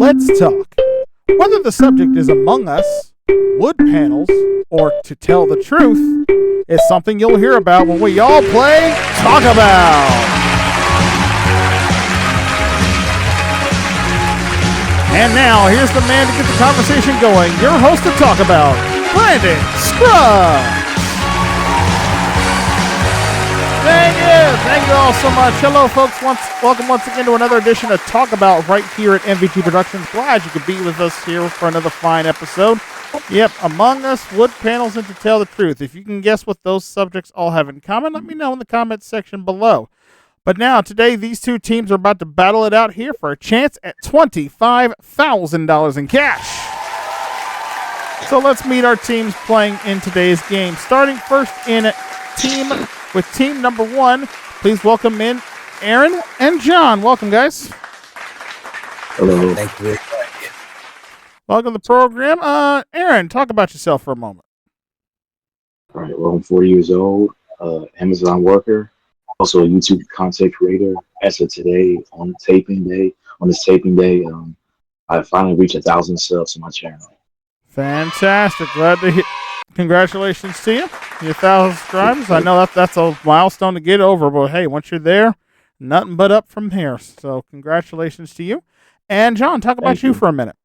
let's talk. Whether the subject is Among Us, wood panels, or to tell the truth, is something you'll hear about when we all play Talk About. And now, here's the man to get the conversation going, your host to Talk About, Brandon Scruggs. Thank you all so much. Hello, folks. Welcome once again to another edition of Talk About right here at MVT Productions. Glad you could be with us here for another fine episode. Yep, Among Us, wood panels, and to tell the truth. If you can guess what those subjects all have in common, let me know in the comments section below. But now, today, these two teams are about to battle it out here for a chance at $25,000 in cash. So let's meet our teams playing in today's game. Starting first in team number one, please welcome in Aaron and John. Welcome, guys. Hello. Thank you very much. Welcome to the program. Aaron, talk about yourself for a moment. All right. Well, I'm 40 years old, Amazon worker, also a YouTube content creator. As of today, on this taping day, I finally reached 1,000 subs on my channel. Fantastic. Glad to hear. Congratulations to you. Your 1,000 subscribers. I know that's a milestone to get over, but hey, once you're there, nothing but up from here. So congratulations to you. And John, talk about you for a minute.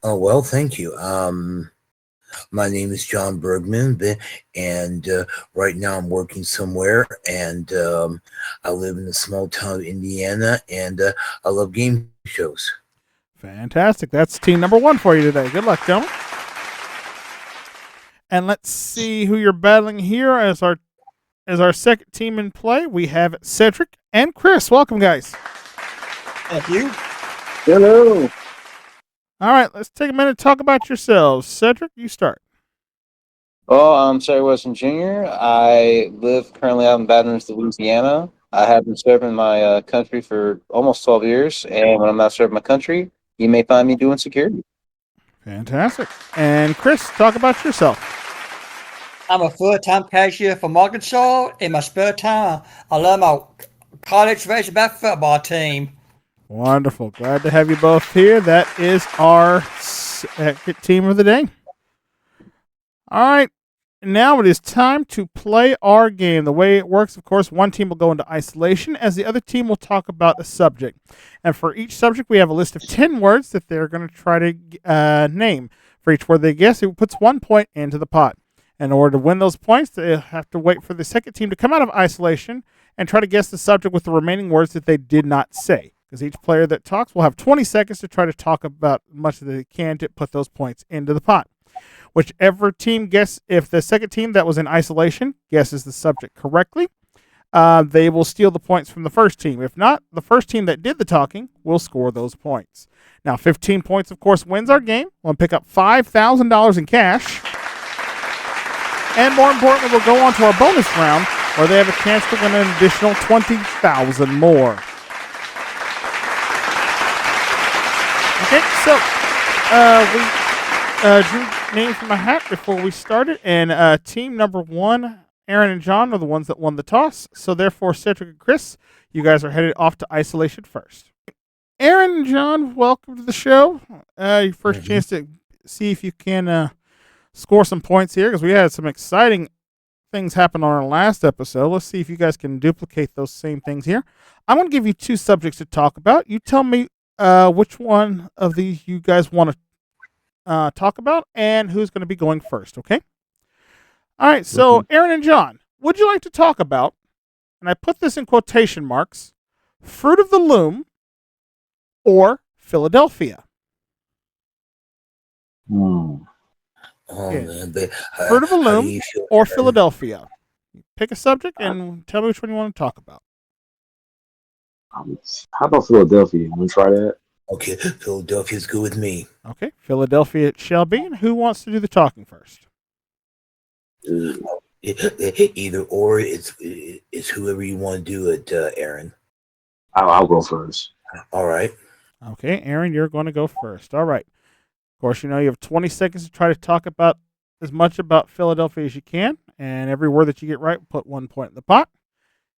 Oh, well, thank you. My name is John Bergman, and right now I'm working somewhere, and I live in a small town of Indiana, and I love game shows. Fantastic. That's team number one for you today. Good luck, gentlemen. And let's see who you're battling here as our second team in play. We have Shederick and Chris. Welcome, guys. Thank you. Hello. All right, let's take a minute to talk about yourselves. Shederick, you start. Well, I'm Terry Wilson Jr. I live currently out in Baton Rouge, Louisiana. I have been serving my country for almost 12 years, and when I'm not serving my country, you may find me doing security. Fantastic. And Chris, talk about yourself. I'm a full-time cashier from Arkansas. In my spare time, I love my college Razorback football team. Wonderful. Glad to have you both here. That is our second team of the day. All right. Now it is time to play our game. The way it works, of course, one team will go into isolation as the other team will talk about a subject. And for each subject, we have a list of 10 words that they're going to try to name. For each word they guess, it puts 1 point into the pot. In order to win those points, they have to wait for the second team to come out of isolation and try to guess the subject with the remaining words that they did not say. Because each player that talks will have 20 seconds to try to talk about as much as they can to put those points into the pot. Whichever team if the second team that was in isolation guesses the subject correctly, they will steal the points from the first team. If not, the first team that did the talking will score those points. Now, 15 points, of course, wins our game. We'll pick up $5,000 in cash. And more importantly, we'll go on to our bonus round where they have a chance to win an additional $20,000 more. Okay, so we drew names from a hat before we started, and team number one, Aaron and John, are the ones that won the toss. So therefore, Shederick and Chris, you guys are headed off to isolation first. Aaron and John, welcome to the show. Your first chance to see if you can score some points here, because we had some exciting things happen on our last episode. Let's see if you guys can duplicate those same things here. I'm going to give you two subjects to talk about. You tell me which one of these you guys want to talk about and who's going to be going first, okay? All right, so Aaron and John, would you like to talk about, and I put this in quotation marks, Fruit of the Loom or Philadelphia? Oh, Yeah. man. Fruit of the How do Loom you feel, or Aaron? Philadelphia? Pick a subject and tell me which one you want to talk about. How about Philadelphia? You want to try that? Okay, Philadelphia's good with me. Okay, Philadelphia it shall be. And who wants to do the talking first? Either or, it's whoever you want to do it, Aaron. I'll go first. All right. Okay, Aaron, you're going to go first. All right. Of course, you know you have 20 seconds to try to talk about as much about Philadelphia as you can, and every word that you get right, put 1 point in the pot.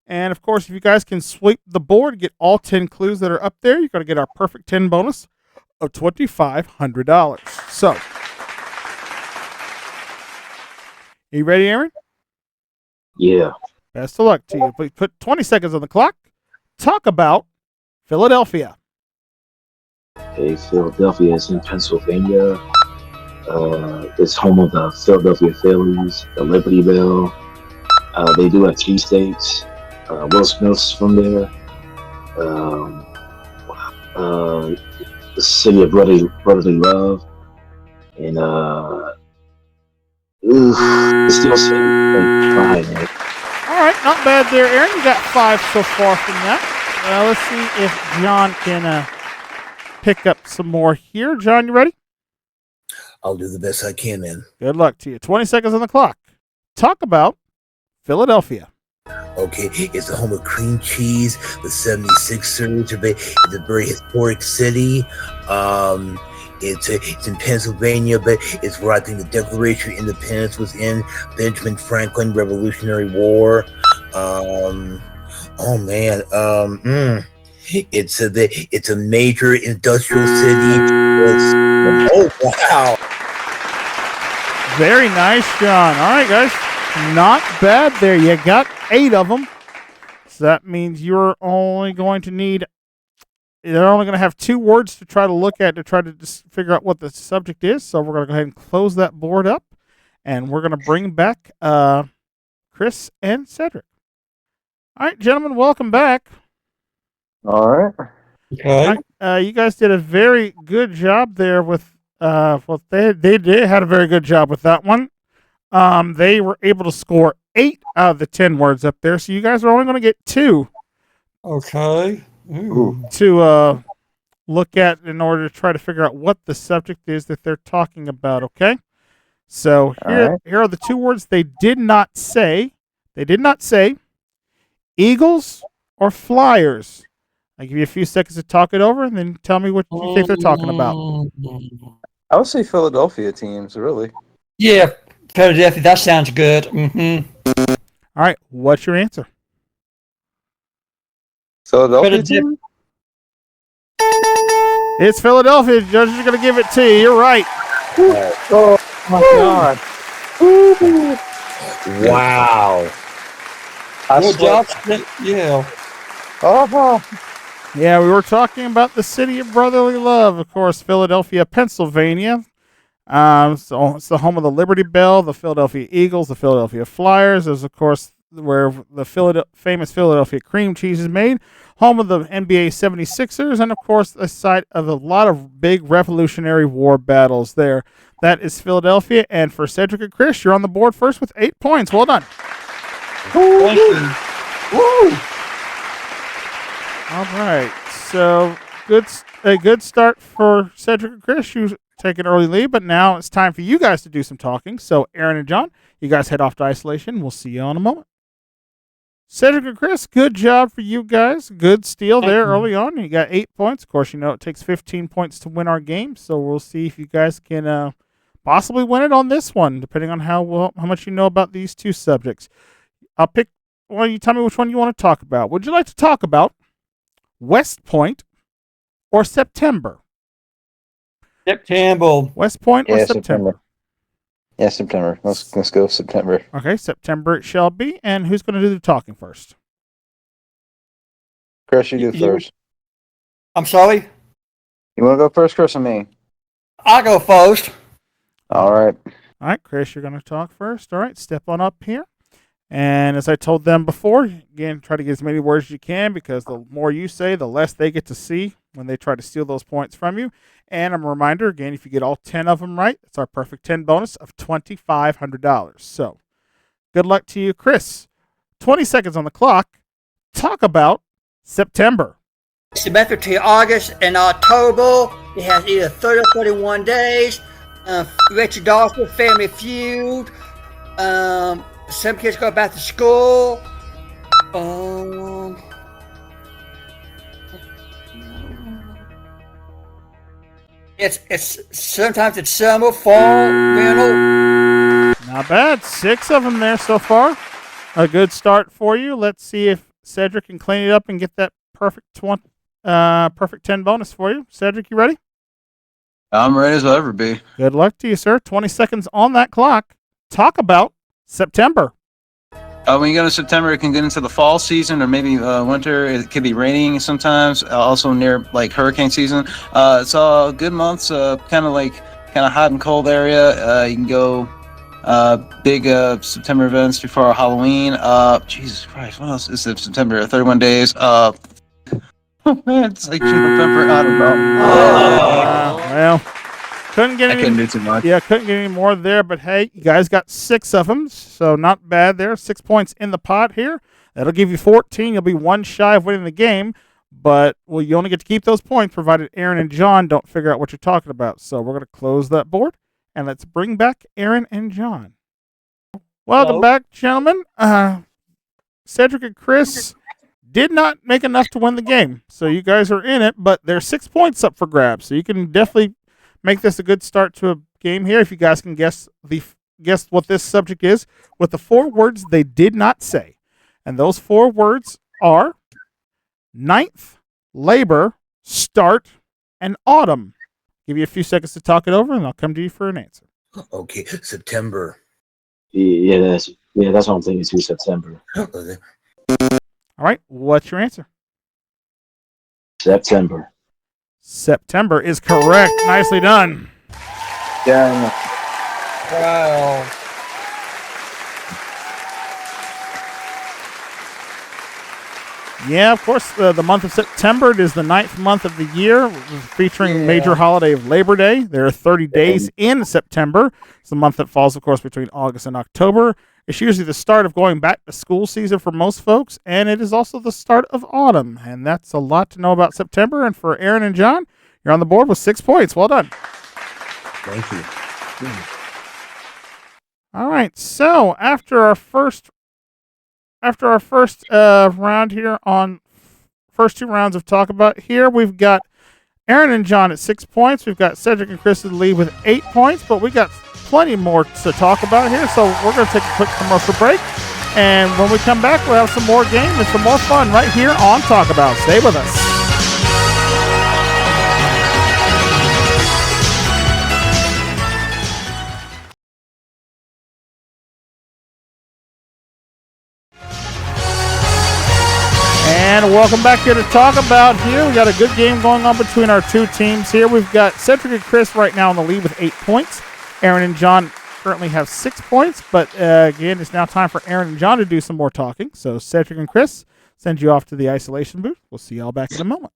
And, of course, if you guys can sweep the board, get all 10 clues that are up there, you're going to get our perfect 10 bonus of $2,500. So, you ready, Aaron? Yeah. Best of luck to you. Please put 20 seconds on the clock. Talk about Philadelphia. Okay, Philadelphia is in Pennsylvania. It's home of the Philadelphia Phillies, the Liberty Bell. They do have cheesesteaks. Will Smith's from there. The city of brotherly love. And it's still fine. All right, not bad there, Aaron. You got 5 so far from that. Let's see if John can pick up some more here. John, you ready? I'll do the best I can, man. Good luck to you. 20 seconds on the clock. Talk about Philadelphia. Okay, it's the home of cream cheese, the 76ers. It's a very historic city. It's in Pennsylvania, but it's where I think the Declaration of Independence was in. Benjamin Franklin, Revolutionary War. It's a major industrial city. Oh wow! Very nice, John. All right, guys. Not bad there. You got 8 of them. So that means you're only going to need, they're only going to have 2 words to try to look at to try to just figure out what the subject is. So we're going to go ahead and close that board up. And we're going to bring back Chris and Cedric. All right, gentlemen, welcome back. All right. Okay. You guys did a very good job there with, well, they had a very good job with that one. They were able to score 8 out of the 10 words up there, so you guys are only going to get 2 Okay. Ooh. to look at in order to try to figure out what the subject is that they're talking about, okay? So here are the 2 words they did not say. They did not say Eagles or Flyers. I'll give you a few seconds to talk it over, and then tell me what you think they're talking about. I would say Philadelphia teams, really. Yeah, Philadelphia. That sounds good. Mm-hmm. All right, what's your answer? Philadelphia team? It's Philadelphia. Judges are going to give it to you. You're right. Oh, my God. Wow! Good job. Yeah. Oh, Yeah, we were talking about the city of brotherly love, of course, Philadelphia, Pennsylvania. So it's the home of the Liberty Bell, the Philadelphia Eagles, the Philadelphia Flyers. Is of course where the famous Philadelphia cream cheese is made. Home of the NBA 76ers, and of course the site of a lot of big Revolutionary War battles there. That is Philadelphia. And for Cedric and Chris, you're on the board first with 8 points. Well done. Thank you. Woo! All right, so a good start for Cedric and Chris. You take an early lead, but now it's time for you guys to do some talking. So Aaron and John, you guys head off to isolation. We'll see you in a moment. Cedric and Chris, good job for you guys. Good steal there early on. You got 8 points. Of course, you know it takes 15 points to win our game, so we'll see if you guys can possibly win it on this one, depending on how much you know about these 2 subjects. I'll pick. Well, you tell me which one you want to talk about. Would you like to talk about West Point or September? September. West Point or Yeah, September? September. Yeah, September. Let's go September. Okay, September it shall be. And who's going to do the talking first? Chris, you do You- first. I'm sorry. You want to go first, Chris, or me? I'll go first. All right. All right, Chris, you're going to talk first. All right, step on up here. And as I told them before, again, try to get as many words as you can, because the more you say, the less they get to see when they try to steal those points from you. And a reminder, again, if you get all 10 of them right, it's our perfect 10 bonus of $2,500. So good luck to you, Chris. 20 seconds on the clock. Talk about September. September to August and October. It has either 30 or 31 days. Richard Dawson, Family Feud. Some kids go back to school. It's sometimes it's summer, fall, winter. Not bad. 6 of them there so far. A good start for you. Let's see if Cedric can clean it up and get that perfect 10 bonus for you. Cedric, you ready? I'm ready as I'll ever be. Good luck to you, sir. 20 seconds on that clock. Talk about September. When you go to September, it can get into the fall season or maybe winter. It could be raining sometimes. Also near like hurricane season. It's all good months. Kind of hot and cold area. You can go big September events before Halloween. Jesus Christ, what else is it? September 31 days. Man, it's like November. I don't know. Well, couldn't get I any. couldn't do too much. Yeah, couldn't get any more there, but hey, you guys got 6 of them, so not bad there. 6 points in the pot here. That'll give you 14. You'll be 1 shy of winning the game, but well, you only get to keep those points provided Aaron and John don't figure out what you're talking about. So we're going to close that board, and let's bring back Aaron and John. Welcome back, gentlemen. Cedric and Chris did not make enough to win the game, so you guys are in it, but there's 6 points up for grabs, so you can definitely make this a good start to a game here if you guys can guess what this subject is with the 4 words they did not say. And those 4 words are ninth, labor, start, and autumn. Give you a few seconds to talk it over, and I'll come to you for an answer. Okay, September. Yeah, that's what I'm thinking too. September. Okay. All right, what's your answer? September. September is correct. Nicely done. Yeah. Wow. Yeah, of course, the month of September, it is the 9th month of the year, featuring major holiday of Labor Day. There are 30 days in September. It's the month that falls, of course, between August and October. It's usually the start of going back to school season for most folks, and it is also the start of autumn. And that's a lot to know about September. And for Aaron and John, you're on the board with 6 points. Well done. Thank you. All right, so after our first round here on first 2 rounds of Talk About here, we've got Aaron and John at 6 points. We've got Cedric and Chris in the lead with 8 points, but we got plenty more to talk about here, so we're going to take a quick commercial break, and when we come back, we'll have some more games and some more fun right here on Talk About. Stay with us. And welcome back here to Talk About here. We got a good game going on between our 2 teams here. We've got Cedric and Chris right now in the lead with 8 points. Aaron and John currently have 6 points, but again, it's now time for Aaron and John to do some more talking. So Cedric and Chris, send you off to the isolation booth. We'll see y'all back in a moment.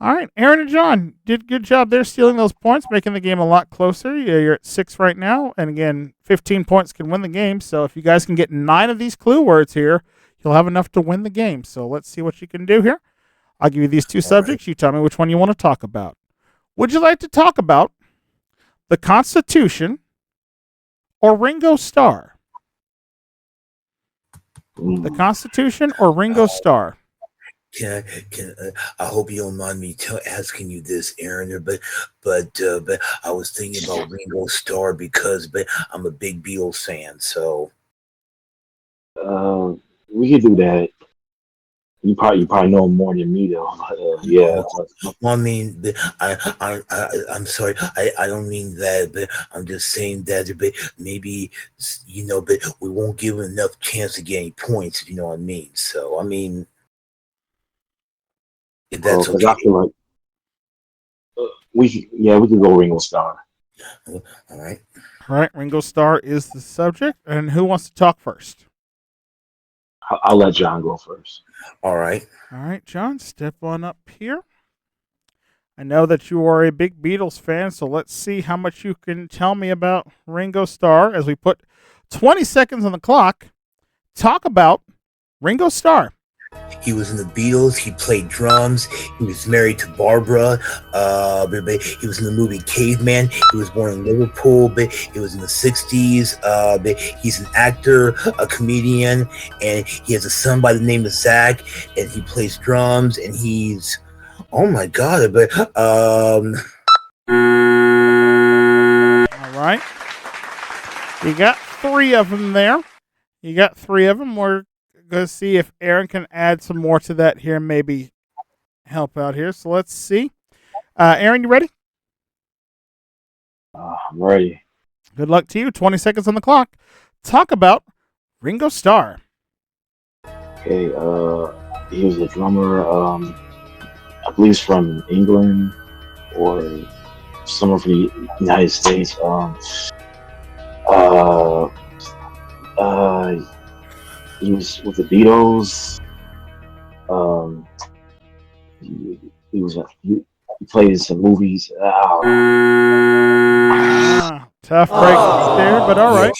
All right, Aaron and John did a good job there stealing those points, making the game a lot closer. You're at 6 right now, and again, 15 points can win the game. So if you guys can get 9 of these clue words here, you'll have enough to win the game. So let's see what you can do here. I'll give you these 2 subjects. You tell me which one you want to talk about. Would you like to talk about the Constitution or Ringo Starr? The Constitution or Ringo Starr? I hope you don't mind me asking you this, Aaron, but I was thinking about Ringo Starr because I'm a big Beatles fan, so. We could do that. You probably know him more than me though. Yeah. Well, I mean, I'm sorry. I don't mean that, but I'm just saying that. But maybe but we won't give him enough chance to get any points. If you know what I mean. So I mean, if that's okay. I feel like we could go Ringo Starr. All right. All right. Ringo Starr is the subject, and who wants to talk first? I'll let John go first. All right. All right, John, step on up here. I know that you are a big Beatles fan, so let's see how much you can tell me about Ringo Starr as we put 20 seconds on the clock. Talk about Ringo Starr. He was in the Beatles. He played drums. He was married to Barbara. He was in the movie Caveman. He was born in Liverpool. But he was in the 60s. He's an actor, a comedian, and he has a son by the name of Zach. And he plays drums. And he's, oh my God! All right, you got 3 of them there. We're Go see if Aaron can add some more to that here, maybe help out here. So let's see. Aaron, you ready? I'm ready. Good luck to you. 20 seconds on the clock. Talk about Ringo Starr. Okay, he was a drummer. I believe he's from England or somewhere from the United States. He was with the Beatles. He played in some movies. Tough break there, but all right.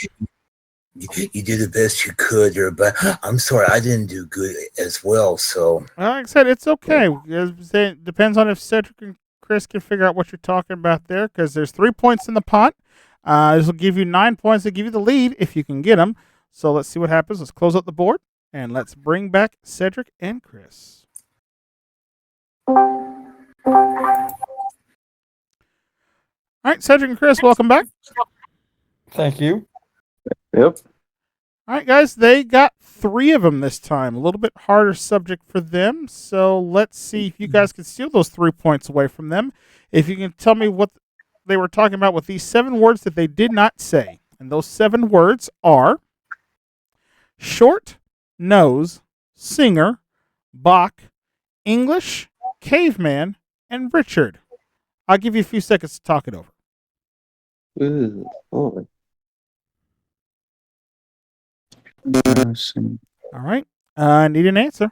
You did the best you could there, but I'm sorry, I didn't do good as well. So, Like I said, it's okay. It depends on if Cedric and Chris can figure out what you're talking about there, because there's 3 points in the pot. This will give you 9 points to give you the lead if you can get them. So let's see what happens. Let's close up the board, and let's bring back Cedric and Chris. All right, Cedric and Chris, welcome back. Thank you. Yep. All right, guys, they got 3 of them this time. A little bit harder subject for them. So let's see if you guys can steal those 3 points away from them. If you can tell me what they were talking about with these 7 words that they did not say. And those 7 words are short, nose, singer, Bach, English, caveman, and Richard. I'll give you a few seconds to talk it over. Ooh, boy. All right. I need an answer.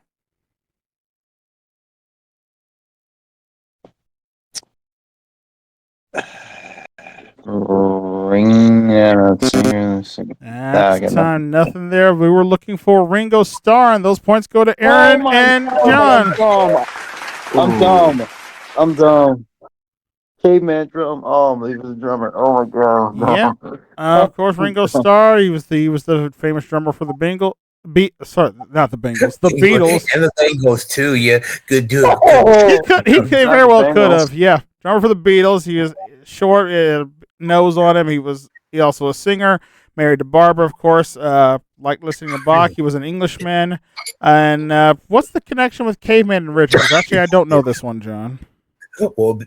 Ring. That's time. Nothing there. We were looking for Ringo Starr, and those points go to Aaron and John. I'm dumb. Caveman drum. Oh, he was a drummer. Oh my god. Yeah. Of course, Ringo Starr. He was the famous drummer for the Bengals. Not the Bengals. The Beatles. And the Bengals too. Yeah, good dude. He very well could have. Yeah, drummer for the Beatles. He was short, nose on him. He also a singer. Married to Barbara, of course. Liked listening to Bach. He was an Englishman. And what's the connection with Caveman and Richard? Actually, I don't know this one, John. Well,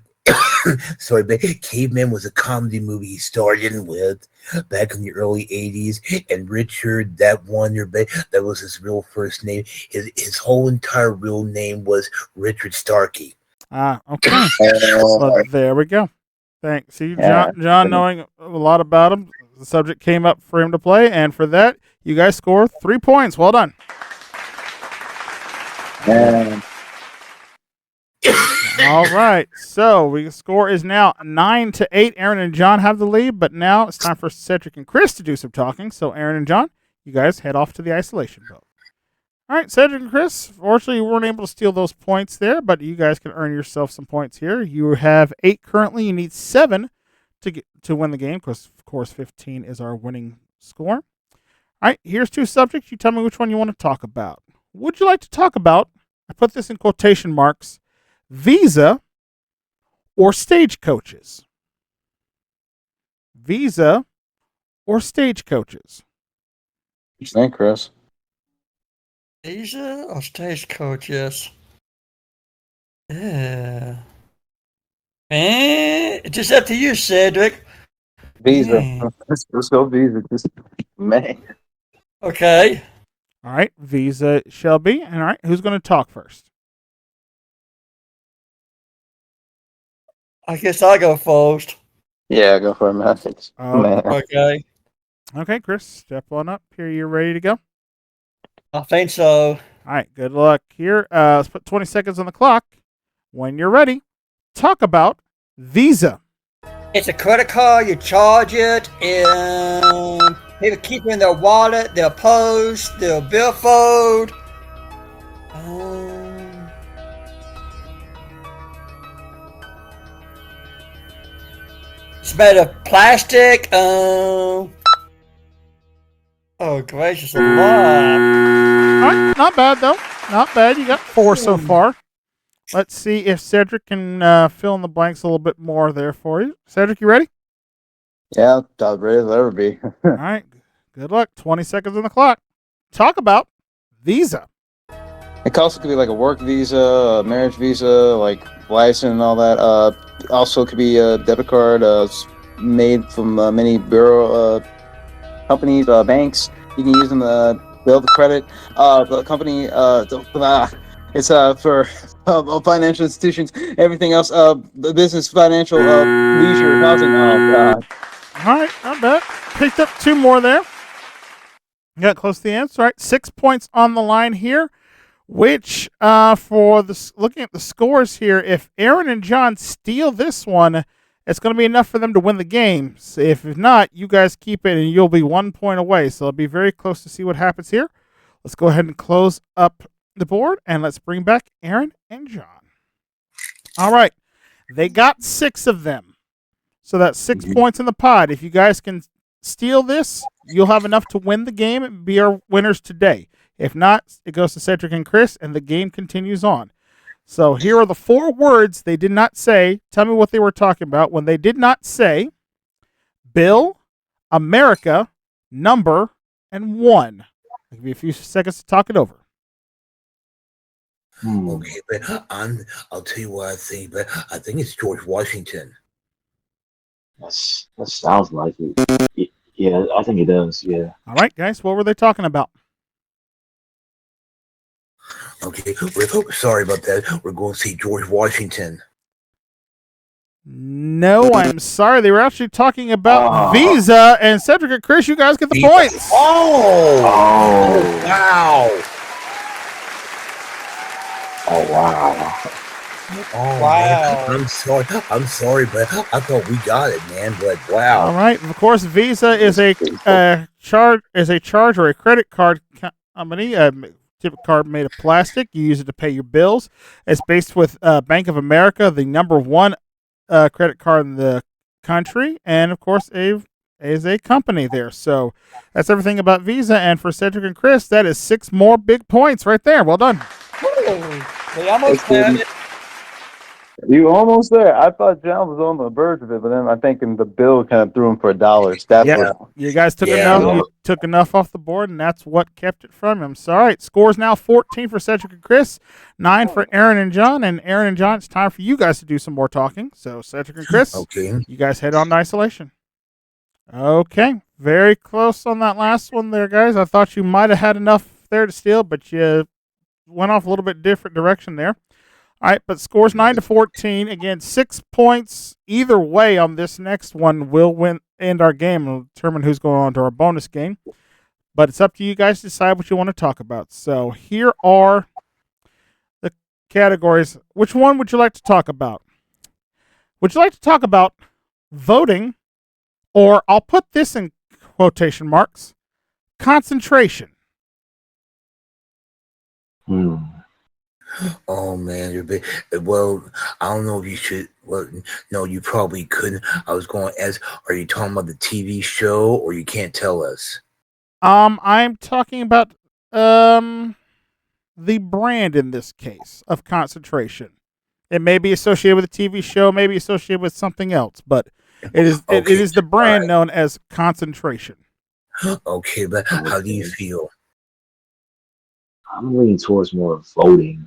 sorry, but Caveman was a comedy movie he starred in with back in the early 80s. And Richard, that was his real first name. His whole entire real name was Richard Starkey. Okay. Well, there we go. Thanks. See, John knowing a lot about him, the subject came up for him to play. And for that, you guys score 3 points. Well done. All right, so the score is now 9-8. Aaron and John have the lead, but now it's time for Cedric and Chris to do some talking. So Aaron and John, you guys head off to the isolation boat. All right, Cedric and Chris, fortunately you weren't able to steal those points there, but you guys can earn yourself some points here. You have 8 currently. You need 7 to win the game, because of course 15 is our winning score. All right, here's 2 subjects. You tell me which one you want to talk about. Would you like to talk about, I put this in quotation marks, Visa or stagecoaches? Visa or stagecoaches? What you think, Chris? Visa or stagecoaches? Yeah. It's just up to you, Cedric. Visa. Let's go Visa. Man. Okay. All right, Visa shall be. All right, who's going to talk first? I guess I'll go first. Yeah, go for a message. Okay. Okay, Chris, step on up here. You're ready to go? I think so. All right, good luck here. Let's put 20 seconds on the clock. When you're ready, talk about Visa. It's a credit card. You charge it, and people keep it in their wallet, their purse, their billfold. It's made of plastic. Oh, gracious alive. All right, not bad, though. Not bad. You got 4 so far. Let's see if Cedric can fill in the blanks a little bit more there for you. Cedric, you ready? Yeah, as ready as I'll ever be. All right. Good luck. 20 seconds on the clock. Talk about Visa. It also could be like a work visa, a marriage visa, like license and all that. Also could be a debit card made from many bureau companies, banks. You can use them to build the credit. The company, it's for financial institutions. Everything else, the business, financial, leisure, housing. Oh God. All right, not bad. Picked up 2 more there. Got close to the answer. All right, 6 points on the line here. Which, for looking at the scores here, if Aaron and John steal this one, it's going to be enough for them to win the game. So if not, you guys keep it and you'll be 1 point away. So it'll be very close to see what happens here. Let's go ahead and close up the board and let's bring back Aaron and John. All right. They got 6 of them. So that's 6 points in the pot. If you guys can steal this, you'll have enough to win the game and be our winners today. If not, it goes to Cedric and Chris, and the game continues on. So here are the 4 words they did not say. Tell me what they were talking about when they did not say Bill, America, number, and 1. I'll give you a few seconds to talk it over. Okay, but I'll tell you what I think, but I think it's George Washington. That sounds like it. Yeah, I think it does. Yeah. All right, guys, what were they talking about? Okay, we're sorry about that. We're going to see George Washington. No, I'm sorry. They were actually talking about Visa, and Cedric and Chris, you guys get the points. Oh, wow. Oh, wow. Oh, Wow. Man. I'm sorry, but I thought we got it, man. But wow. All right. Of course, Visa is a charge or a credit card company. Debit card made of plastic. You use it to pay your bills. It's based with Bank of America, the number 1 credit card in the country, and of course, is a company there. So that's everything about Visa. And for Cedric and Chris, that is 6 more big points right there. Well done. We almost had it. You almost there. I thought John was on the verge of it, but then I think the bill kind of threw him for $1. That's what. You guys took enough. You took enough off the board, and that's what kept it from him. So, all right, scores now 14 for Cedric and Chris, 9 for Aaron and John. And Aaron and John, it's time for you guys to do some more talking. So, Cedric and Chris, you guys head on to isolation. Okay, very close on that last one there, guys. I thought you might have had enough there to steal, but you went off a little bit different direction there. All right, but scores 9-14. Again, 6 points either way on this next one will end our game and determine who's going on to our bonus game. But it's up to you guys to decide what you want to talk about. So here are the categories. Which one would you like to talk about? Would you like to talk about voting, or I'll put this in quotation marks, concentration? Oh man, well, I don't know if you should. Well, no, you probably couldn't. I was going to ask, are you talking about the TV show, or you can't tell us? I'm talking about the brand in this case of concentration. It may be associated with a TV show, maybe associated with something else, but it is the brand known as concentration. Okay, but how do you feel? I'm leaning towards more voting.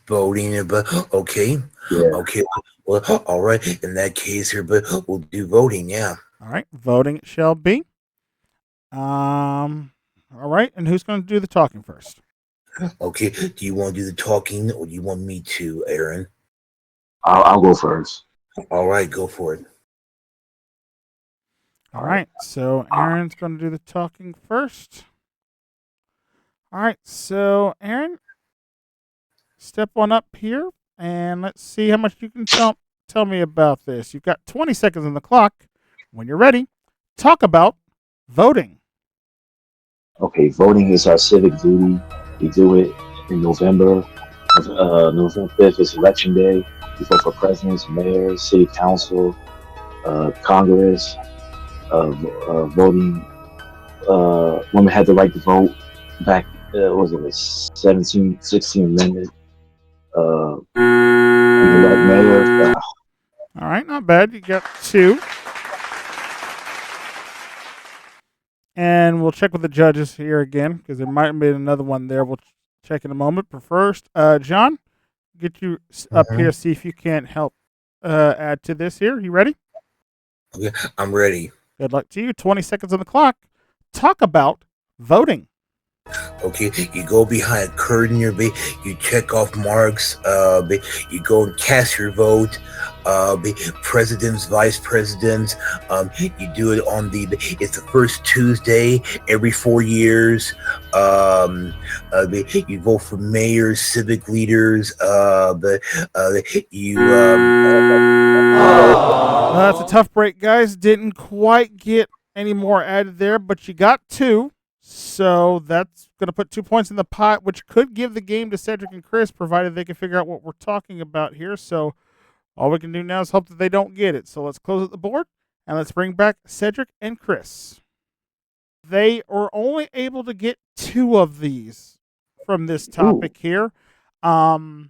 Voting, but okay. Yeah. Okay. Well, all right. In that case here, but we'll do voting, yeah. All right, voting it shall be. All right, and who's going to do the talking first? Okay. Do you want to do the talking, or do you want me to, Aaron? I'll go first. All right, go for it. All right, so Aaron's going to do the talking first. All right, so Aaron, step on up here, and let's see how much you can tell me about this. You've got 20 seconds on the clock. When you're ready, talk about voting. Okay, voting is our civic duty. We do it in November. November 5th is election day. We vote for presidents, mayors, city council, Congress. Voting. Women had the right to vote back. Was it the 16 Amendment? Mayor. All right, not bad. You got 2. And we'll check with the judges here again because there might have been another one there. We'll check in a moment. But first, John, get you up here, see if you can't help add to this here. You ready? Okay, I'm ready. Good luck to you. 20 seconds on the clock. Talk about voting. Okay, you go behind a curtain, you check off marks, you go and cast your vote, presidents, vice presidents, you do it on it's the first Tuesday every 4 years, you vote for mayors, civic leaders, That's a tough break, guys. Didn't quite get any more added there, but you got 2. So that's going to put 2 points in the pot, which could give the game to Shederick and Chris, provided they can figure out what we're talking about here. So all we can do now is hope that they don't get it. So let's close up the board, and let's bring back Shederick and Chris. They are only able to get 2 of these from this topic here. That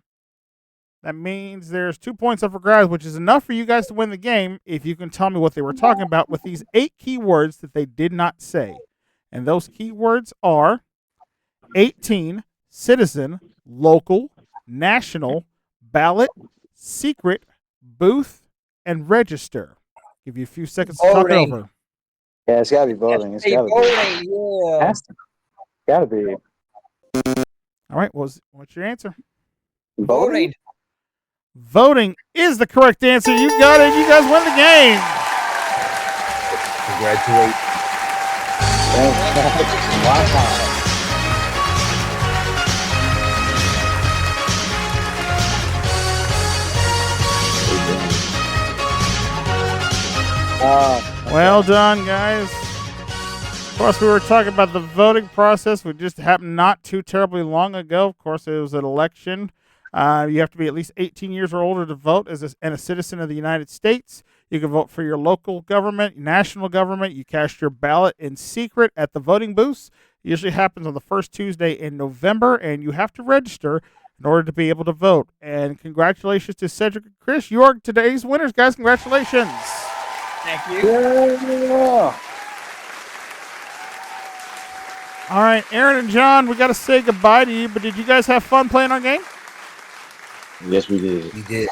means there's 2 points up for grabs, which is enough for you guys to win the game if you can tell me what they were talking about with these 8 keywords that they did not say. And those keywords are 18, citizen, local, national, ballot, secret, booth, and register. Give you a few seconds to talk it over. Yeah, it's gotta be voting. It's gotta be. Yeah. Gotta be. All right, what's your answer? Voting. Voting is the correct answer. You got it. You guys win the game. Congratulations. Well done, guys. Of course, we were talking about the voting process, which just happened not too terribly long ago. Of course, it was an election. You have to be at least 18 years or older to vote and a citizen of the United States. You can vote for your local government, national government. You cast your ballot in secret at the voting booths. It usually happens on the first Tuesday in November, and you have to register in order to be able to vote. And congratulations to Shederick and Chris. You are today's winners, guys. Congratulations. Thank you. Yeah. All right, Aaron and John, we got to say goodbye to you, but did you guys have fun playing our game? Yes, we did. We did.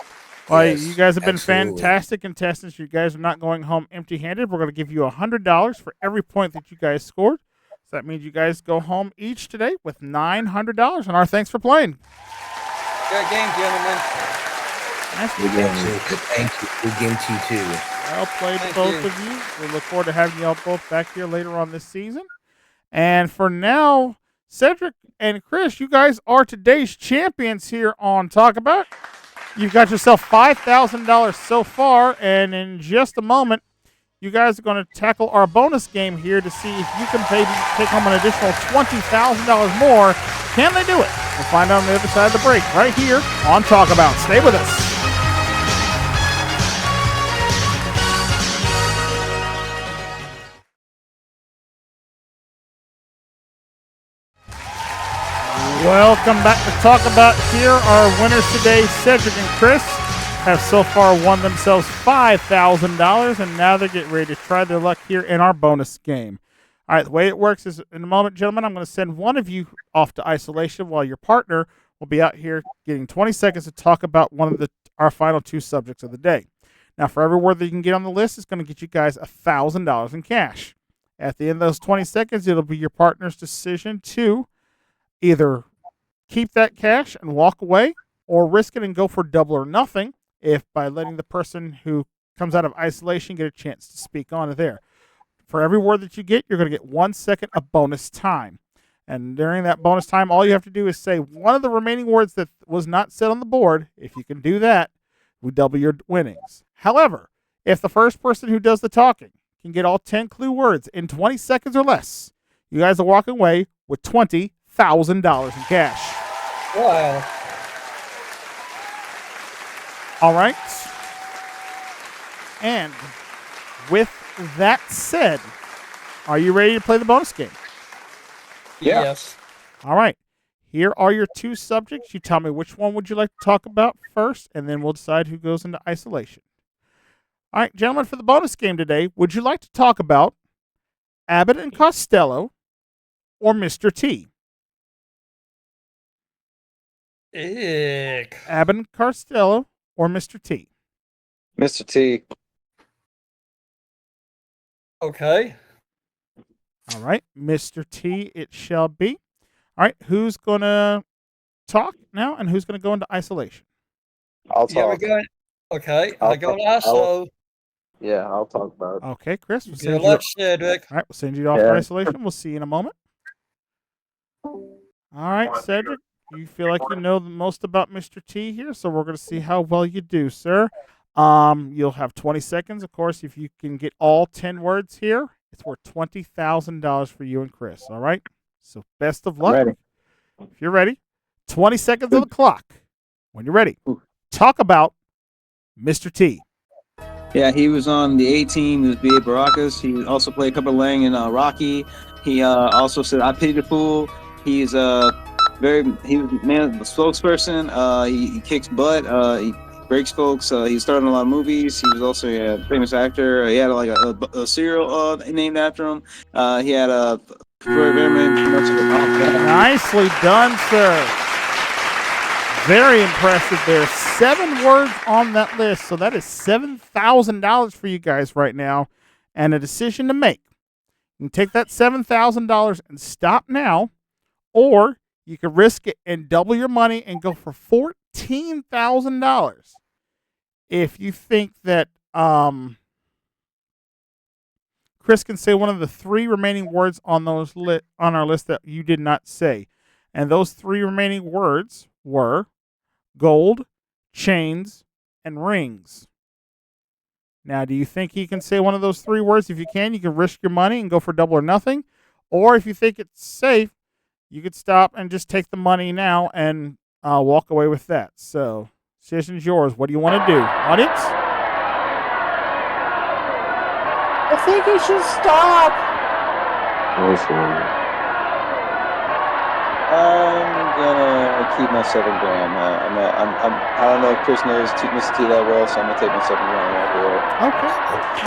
Well, Yes, you guys have been absolutely. fantastic contestants. You guys are not going home empty-handed. We're going to give you $100 for every point that you guys scored. So that means you guys go home each today with $900. And our thanks for playing. Good game, gentlemen. Nice. Good game to you. Thank you. Good game to you too. Well played to Thank both you. of you. We look forward to having you all both back here later on this season. And for now, Shederick and Chris, you guys are today's champions here on Talk About. You've got yourself $5,000 so far, and in just a moment, you guys are going to tackle our bonus game here to see if you can maybe take home an additional $20,000 more. Can they do it? We'll find out on the other side of the break right here on Talk About. Stay with us. Welcome back to Talk About. Here, our winners today, Shederick and Chris, have so far won themselves $5,000, and now they're getting ready to try their luck here in our bonus game. All right, the way it works is, in a moment, gentlemen, I'm going to send one of you off to isolation while your partner will be out here getting 20 seconds to talk about one of our final 2 subjects of the day. Now, for every word that you can get on the list, it's going to get you guys $1,000 in cash. At the end of those 20 seconds, it'll be your partner's decision to either keep that cash and walk away, or risk it and go for double or nothing if by letting the person who comes out of isolation get a chance to speak on it there. For every word that you get, you're going to get 1 second of bonus time. And during that bonus time, all you have to do is say one of the remaining words that was not said on the board. If you can do that, we double your winnings. However, if the first person who does the talking can get all 10 clue words in 20 seconds or less, you guys are walking away with $20,000 in cash. Wow. All right. And with that said, are you ready to play the bonus game? Yeah. Yes. All right. Here are your 2 subjects. You tell me which one would you like to talk about first, and then we'll decide who goes into isolation. All right, gentlemen, for the bonus game today, would you like to talk about Abbott and Costello, or Mr. T? Ick. Abbott and Costello, or Mr. T? Mr. T. Okay. All right, Mr. T it shall be. All right, who's going to talk now and who's going to go into isolation? I'll Yeah, we're talk. going. Okay. I'll I go talk. ISO. Yeah, I'll talk about it. Okay, Chris, we'll Good send you. luck, Shederick. All right, we'll send you off Yeah. to isolation. We'll see you in a moment. All right, Cedric, you feel like you know the most about Mr. T here, so we're going to see how well you do, sir. You'll have 20 seconds, of course. If you can get all 10 words here, it's worth $20,000 for you and Chris. All right, so best of luck. Ready. If you're ready, 20 seconds on the clock. When you're ready, talk about Mr. T. Yeah, he was on the A Team. He was B.A. Baracus. He also played a couple of Lang in Rocky. He also said, "I pity the fool." He's he was the spokesperson. He kicks butt. He breaks folks. He starred in a lot of movies. He was also a famous actor. He had like a cereal named after him. He had a very much of a Nicely done, sir. Very impressive there. 7 words on that list. So that is $7,000 for you guys right now and a decision to make. You can take that $7,000 and stop now, or you can risk it and double your money and go for $14,000. If you think that Chris can say one of the 3 remaining words on those on our list that you did not say. And those 3 remaining words were gold, chains, and rings. Now, do you think he can say one of those 3 words? If you can risk your money and go for double or nothing. Or if you think it's safe, you could stop and just take the money now and walk away with that. So, decision's yours. What do you want to do? Audience? I think he should stop. Go for it. I'm gonna keep my $7,000. I don't know if Chris knows Mr. T that well, so I'm gonna take my $7,000 right here. Okay.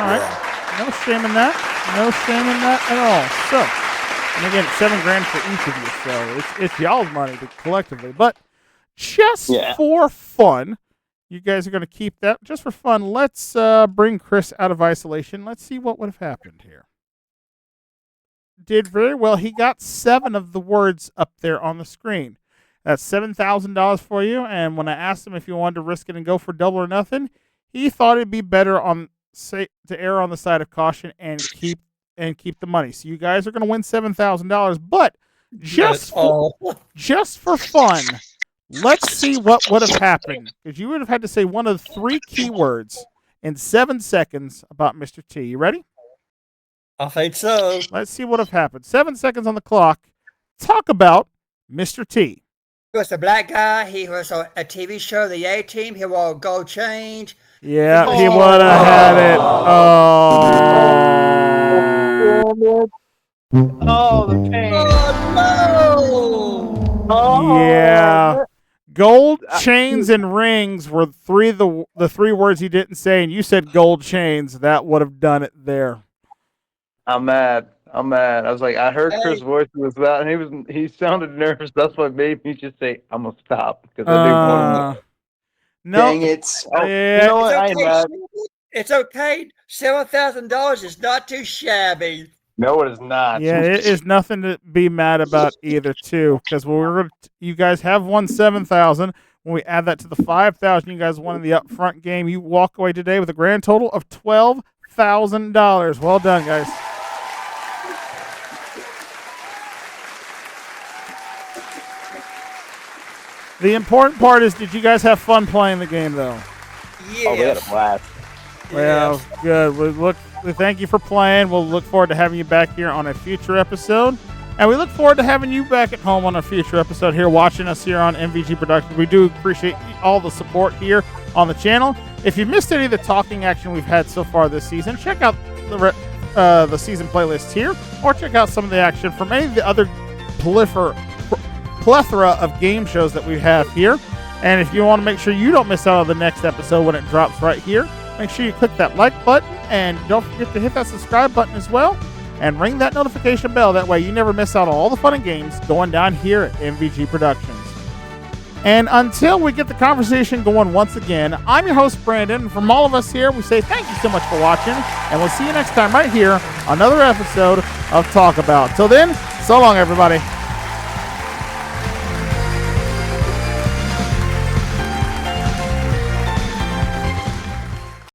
All right. No shame in that. No shame in that at all. So, and again, it's $7,000 for each of you, so it's y'all's money collectively. But just for fun, you guys are going to keep that. Just for fun, let's bring Chris out of isolation. Let's see what would have happened here. Did very well. He got 7 of the words up there on the screen. That's $7,000 for you. And when I asked him if you wanted to risk it and go for double or nothing, he thought it'd be better to err on the side of caution and keep the money. So you guys are going to win $7,000. But just for fun, let's see what would have happened. Because you would have had to say one of the 3 keywords in 7 seconds about Mr. T. You ready? I think so. Let's see what have happened. 7 seconds on the clock. Talk about Mr. T. He was a black guy. He was on a TV show, The A Team. He wore gold chains. Yeah, he would have had it. Oh, the pain. Oh, no. Yeah. Gold, chains, and rings were the 3 words he didn't say, and you said gold chains. That would have done it there. I'm mad. I was like, I heard Chris' voice was that, and he sounded nervous. That's what made me just say, I'm gonna stop because I didn't want to. No. Dang it! Yeah. You know what? I ain't mad. It's okay. $7,000 is not too shabby. No, it is not. Yeah, it is nothing to be mad about either, too, because you guys have won $7,000. When we add that to the $5,000 you guys won in the upfront game, you walk away today with a grand total of $12,000. Well done, guys. The important part is, did you guys have fun playing the game, though? Yes. Oh, we had a blast. Well, good. We thank you for playing. We'll look forward to having you back here on a future episode. And we look forward to having you back at home on a future episode here, watching us here on MVG Productions. We do appreciate all the support here on the channel. If you missed any of the talking action we've had so far this season, check out the season playlist here, or check out some of the action from any of the other plethora of game shows that we have here. And if you want to make sure you don't miss out on the next episode when it drops right here, make sure you click that like button, and don't forget to hit that subscribe button as well. and ring that notification bell. That way you never miss out on all the fun and games going down here at MVG Productions. And until we get the conversation going once again, I'm your host, Brandon. And from all of us here, we say thank you so much for watching, and we'll see you next time right here on another episode of Talk About. Till then, so long, everybody.